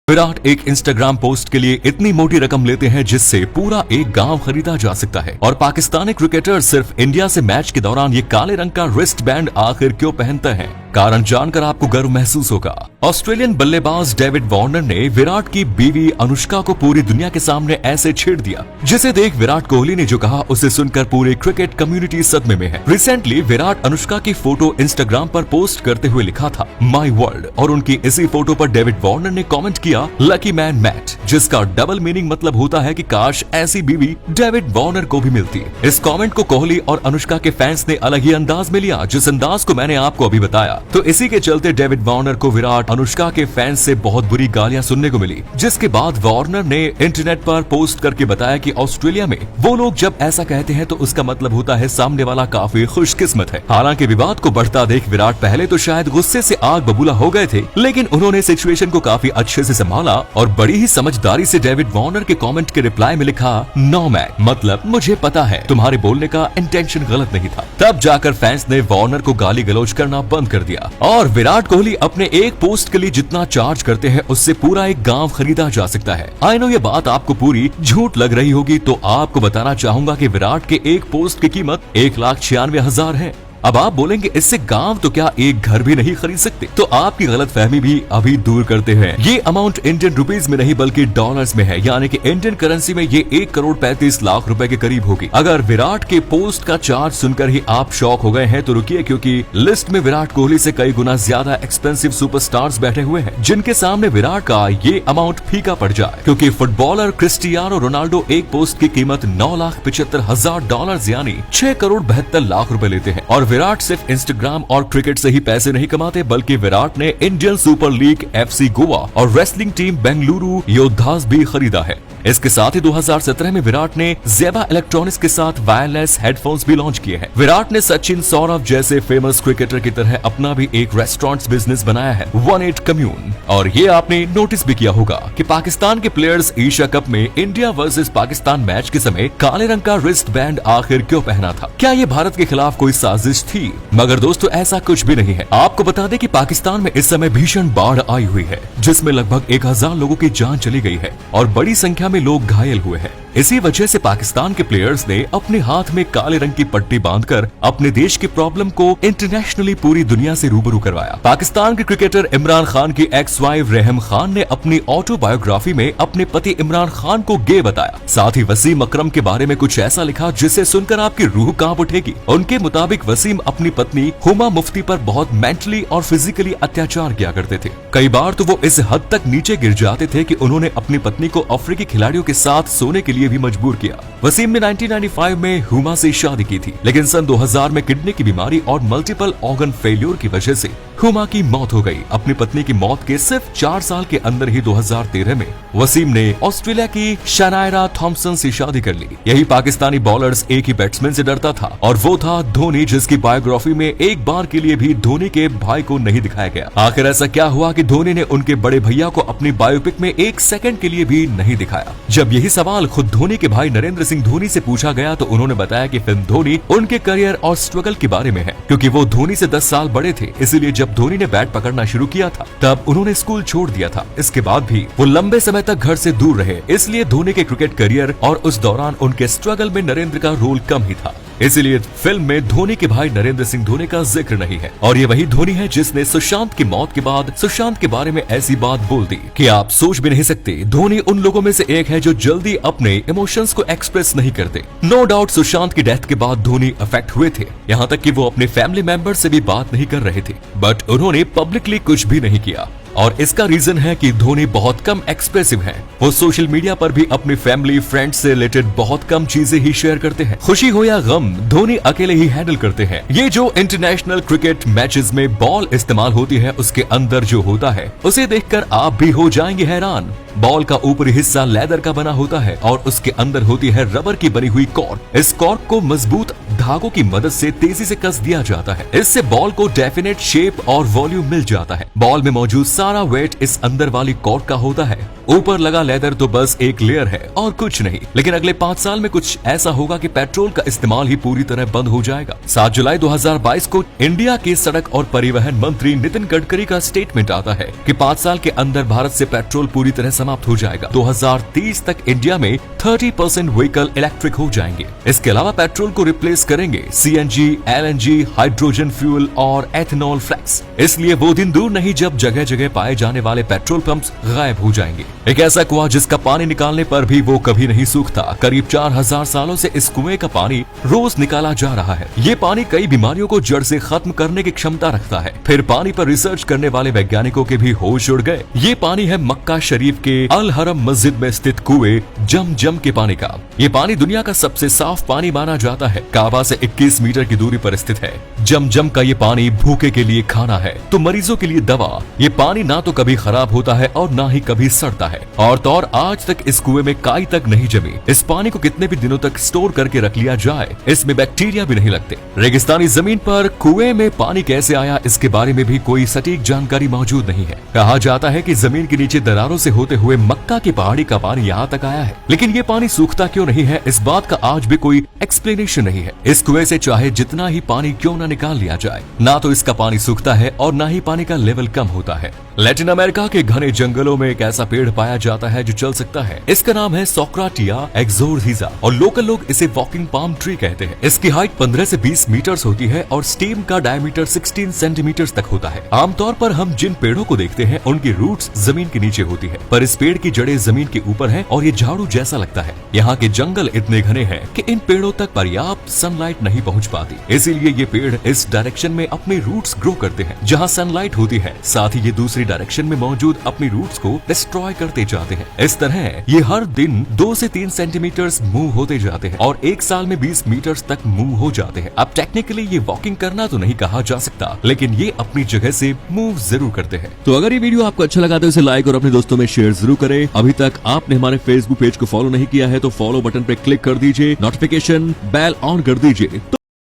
विराट एक Instagram post के लिए इतनी मोटी रकम लेते हैं जिससे पूरा एक गांव खरीदा जा सकता है। और पाकिस्तानी क्रिकेटर सिर्फ इंडिया से मैच के दौरान ये काले रंग का रिस्ट बैंड आखिर क्यों पहनते हैं, कारण जानकर आपको गर्व महसूस होगा। ऑस्ट्रेलियन बल्लेबाज डेविड वार्नर ने विराट की बीवी अनुष्का को पूरी दुनिया के सामने ऐसे छेड़ दिया, जिसे देख विराट कोहली ने जो कहा उसे सुनकर पूरे क्रिकेट कम्युनिटी सदमे में है। रिसेंटली विराट अनुष्का की फोटो इंस्टाग्राम पर पोस्ट करते हुए लिखा था माई वर्ल्ड, और उनकी इसी फोटो पर डेविड वार्नर ने कॉमेंट किया लकी मैन मैट, जिसका डबल मीनिंग मतलब होता है कि काश ऐसी बीवी डेविड वार्नर को भी मिलती। इस कमेंट को कोहली और अनुष्का के फैंस ने अलग ही अंदाज में लिया, जिस अंदाज को मैंने आपको अभी बताया। तो इसी के चलते डेविड वार्नर को विराट अनुष्का के फैंस से बहुत बुरी गालियां सुनने को मिली, जिसके बाद वार्नर ने इंटरनेट पर पोस्ट करके बताया कि ऑस्ट्रेलिया में वो लोग जब ऐसा कहते हैं तो उसका मतलब होता है सामने वाला काफी खुशकिस्मत है। हालांकि विवाद को बढ़ता देख विराट पहले तो शायद गुस्से से आग बबूला हो गए थे, लेकिन उन्होंने सिचुएशन को काफी अच्छे से संभाला और बड़ी ही समझदारी से डेविड वार्नर के कमेंट के रिप्लाई में लिखा नो मैन, मतलब मुझे पता है तुम्हारे बोलने का इंटेंशन गलत नहीं था। तब जाकर फैंस ने वार्नर को गाली गलौज करना बंद कर दिया। और विराट कोहली अपने एक पोस्ट के लिए जितना चार्ज करते हैं उससे पूरा एक गांव खरीदा जा सकता है। आई नो ये बात आपको पूरी झूठ लग रही होगी, तो आपको बताना चाहूंगा कि विराट के एक पोस्ट की कीमत 1,96,000 है। अब आप बोलेंगे इससे गांव तो क्या एक घर भी नहीं खरीद सकते, तो आपकी गलतफहमी भी अभी दूर करते हैं। ये अमाउंट इंडियन रुपीज में नहीं बल्कि डॉलर्स में है, यानी कि इंडियन करेंसी में ये 1,35,00,000 रुपए के करीब होगी। अगर विराट के पोस्ट का चार्ज सुनकर ही आप शॉक हो गए हैं तो रुकिए, क्योंकि लिस्ट में विराट कोहली से कई गुना ज्यादा एक्सपेंसिव सुपरस्टार्स बैठे हुए हैं, जिनके सामने विराट का ये अमाउंट फीका पड़ जाए। क्योंकि फुटबॉलर क्रिस्टियानो रोनाल्डो एक पोस्ट की कीमत $9,75,000 यानी 6,72,00,000 रुपए लेते हैं। और विराट सिर्फ इंस्टाग्राम और क्रिकेट से ही पैसे नहीं कमाते, बल्कि विराट ने Indian super league, FC Goa और रेसलिंग टीम बेंगलुरु योद्धास भी खरीदा है। इसके साथ ही 2017 में विराट ने ज़ेबा इलेक्ट्रॉनिक्स के साथ वायरलेस हेडफोन्स भी लॉन्च किए हैं। विराट ने सचिन, सौरव जैसे फेमस क्रिकेटर की तरह अपना भी एक रेस्टोरेंट बिजनेस बनाया है, 18 कम्यून। और ये आपने नोटिस भी किया होगा कि पाकिस्तान के प्लेयर्स एशिया कप में इंडिया वर्सेस पाकिस्तान मैच के समय काले रंग का रिस्ट बैंड आखिर क्यों पहना था? क्या ये भारत के खिलाफ कोई साजिश थी? मगर दोस्तों ऐसा कुछ भी नहीं है। आपको बता दें कि पाकिस्तान में इस समय भीषण बाढ़ आई हुई है, जिसमें लगभग 1,000 लोगों की जान चली गई है और बड़ी संख्या में लोग घायल हुए हैं। इसी वजह से पाकिस्तान के प्लेयर्स ने अपने हाथ में काले रंग की पट्टी बांधकर अपने देश की प्रॉब्लम को इंटरनेशनली पूरी दुनिया से रूबरू करवाया। पाकिस्तान के क्रिकेटर इमरान खान की एक्स वाइफ रेहम खान ने अपनी ऑटोबायोग्राफी में अपने पति इमरान खान को गे बताया। साथ ही वसीम अकरम के बारे में कुछ ऐसा लिखा जिसे सुनकर आपकी रूह कांप उठेगी। उनके मुताबिक वसीम अपनी पत्नी हुमा मुफ्ती पर बहुत मेंटली और फिजिकली अत्याचार किया करते थे। कई बार तो वो इस हद तक नीचे गिर जाते थे कि उन्होंने अपनी पत्नी को अफ्रीकी खिलाड़ियों के साथ सोने के लिए भी मजबूर किया। वसीम ने 1995 में हुमा से शादी की थी, लेकिन सन 2000 में किडनी की बीमारी और मल्टीपल ऑर्गन फेल्योर की वजह से हुमा की मौत हो गई। अपनी पत्नी की मौत के सिर्फ 4 साल के अंदर ही 2013 में वसीम ने ऑस्ट्रेलिया की शनायरा थॉम्पसन से शादी कर ली। यही पाकिस्तानी बॉलर्स एक ही बैट्समैन से डरता था, और वो था धोनी, जिसकी बायोग्राफी में एक बार के लिए भी धोनी के भाई को नहीं दिखाया गया। आखिर ऐसा क्या हुआ कि धोनी ने उनके बड़े भैया को अपनी बायोपिक में 1 सेकंड के लिए भी नहीं दिखाया? जब यही सवाल खुद धोनी के भाई नरेंद्र सिंह धोनी से पूछा गया तो उन्होंने बताया कि फिल्म धोनी उनके करियर और स्ट्रगल के बारे में है, क्योंकि वो धोनी से 10 साल बड़े थे। इसीलिए जब धोनी ने बैट पकड़ना शुरू किया था तब उन्होंने स्कूल छोड़ दिया था। इसके बाद भी वो लंबे समय तक घर से दूर रहे, इसलिए धोनी के क्रिकेट करियर और उस दौरान उनके स्ट्रगल में नरेंद्र का रोल कम ही था। इसीलिए फिल्म में धोनी के भाई नरेंद्र सिंह धोनी का जिक्र नहीं है। और ये वही धोनी है जिसने सुशांत की मौत के बाद सुशांत के बारे में ऐसी बात बोल दी कि आप सोच भी नहीं सकते। धोनी उन लोगों में से एक है जो जल्दी अपने इमोशंस को एक्सप्रेस नहीं करते। नो डाउट सुशांत की डेथ के बाद धोनी अफेक्ट हुए थे, यहाँ तक कि वो अपने फैमिली मेंबर से भी बात नहीं कर रहे थे, बट उन्होंने पब्लिकली कुछ भी नहीं किया। और इसका रीजन है कि धोनी बहुत कम एक्सप्रेसिव हैं। वो सोशल मीडिया पर भी अपनी फैमिली, फ्रेंड्स से रिलेटेड बहुत कम चीजें ही शेयर करते हैं। खुशी हो या गम, धोनी अकेले ही हैंडल करते हैं। ये जो इंटरनेशनल क्रिकेट मैचेस में बॉल इस्तेमाल होती है, उसके अंदर जो होता है उसे देखकर आप भी हो जाएंगे हैरान। बॉल का ऊपरी हिस्सा लेदर का बना होता है और उसके अंदर होती है रबर की बनी हुई कॉर्क। इस कॉर्क को मजबूत धागों की मदद से तेजी से कस दिया जाता है। इससे बॉल को डेफिनेट शेप और वॉल्यूम मिल जाता है। बॉल में मौजूद सारा वेट इस अंदर वाली कॉर्ड का होता है। ऊपर लगा लेदर तो बस एक लेयर है और कुछ नहीं। लेकिन अगले 5 साल में कुछ ऐसा होगा कि पेट्रोल का इस्तेमाल ही पूरी तरह बंद हो जाएगा। 7 जुलाई 2022 को इंडिया के सड़क और परिवहन मंत्री नितिन गडकरी का स्टेटमेंट आता है कि 5 साल के अंदर भारत से पेट्रोल पूरी तरह समाप्त हो जाएगा। 2030 तक इंडिया में 30% व्हीकल इलेक्ट्रिक हो जाएंगे। इसके अलावा पेट्रोल को रिप्लेस करेंगे CNG, LNG, हाइड्रोजन फ्यूल और एथेनॉल फ्लेक्स। इसलिए वो दिन दूर नहीं जब जगह जगह पाए जाने वाले पेट्रोल पंप्स गायब हो जाएंगे। एक ऐसा कुआं जिसका पानी निकालने पर भी वो कभी नहीं सूखता। करीब 4000 सालों से इस कुएं का पानी रोज निकाला जा रहा है। ये पानी कई बीमारियों को जड़ से खत्म करने की क्षमता रखता है। फिर पानी पर रिसर्च करने वाले वैज्ञानिकों के भी होश उड़ गए। ये पानी है मक्का शरीफ के अल हरम मस्जिद में स्थित कुएं जमजम के पानी का। ये पानी दुनिया का सबसे साफ पानी माना जाता है। काबा से 21 मीटर की दूरी पर स्थित है। जमजम का ये पानी भूखे के लिए खाना है तो मरीजों के लिए दवा। ये पानी ना तो कभी खराब होता है और ना ही कभी सड़ता है। और तो और आज तक इस कुएं में काई तक नहीं जमी। इस पानी को कितने भी दिनों तक स्टोर करके रख लिया जाए इसमें बैक्टीरिया भी नहीं लगते। रेगिस्तानी जमीन पर कुएं में पानी कैसे आया इसके बारे में भी कोई सटीक जानकारी मौजूद नहीं है। कहा जाता है कि जमीन के नीचे दरारों से होते हुए मक्का की पहाड़ी का पानी यहाँ तक आया है। लेकिन ये पानी सूखता क्यों नहीं है इस बात का आज भी कोई एक्सप्लेनेशन नहीं है। इस कुएं से चाहे जितना ही पानी क्यों न निकाल लिया जाए, ना तो इसका पानी सूखता है और ना ही पानी का लेवल कम होता है। लैटिन अमेरिका के घने जंगलों में एक ऐसा पेड़ पाया जाता है जो चल सकता है। इसका नाम है सोक्राटिया एक्सोरहिजा और लोकल लोग इसे वॉकिंग पाम ट्री कहते हैं। इसकी हाइट 15 से 20 मीटर्स होती है और स्टेम का डायमीटर 16 सेंटीमीटर्स तक होता है। आमतौर पर हम जिन पेड़ों को देखते हैं उनकी रूट्स जमीन के नीचे होती है, पर इस पेड़ की जड़ें जमीन के ऊपर है और ये झाड़ू जैसा लगता है। यहाँ के जंगल इतने घने हैं कि इन पेड़ों तक पर्याप्त सनलाइट नहीं पहुँच पाती। इसीलिए ये पेड़ इस डायरेक्शन में अपनी रूट्स ग्रो करते हैं जहाँ सनलाइट होती है। साथ ही ये दूसरी डायरेक्शन में मौजूद अपनी रूट्स को डिस्ट्रॉय करते जाते हैं। इस तरह ये हर दिन 2 से 3 सेंटीमीटर्स मूव होते जाते हैं और एक साल में 20 मीटर्स तक मूव हो जाते हैं। अब टेक्निकली ये वॉकिंग करना तो नहीं कहा जा सकता, लेकिन ये अपनी जगह से मूव जरूर करते हैं। तो अगर ये वीडियो आपको अच्छा लगा तो इसे लाइक और अपने दोस्तों में शेयर जरूर करें। अभी तक आपने हमारे फेसबुक पेज को फॉलो नहीं किया है तो फॉलो बटन पे क्लिक कर दीजिए, नोटिफिकेशन बेल ऑन कर दीजिए।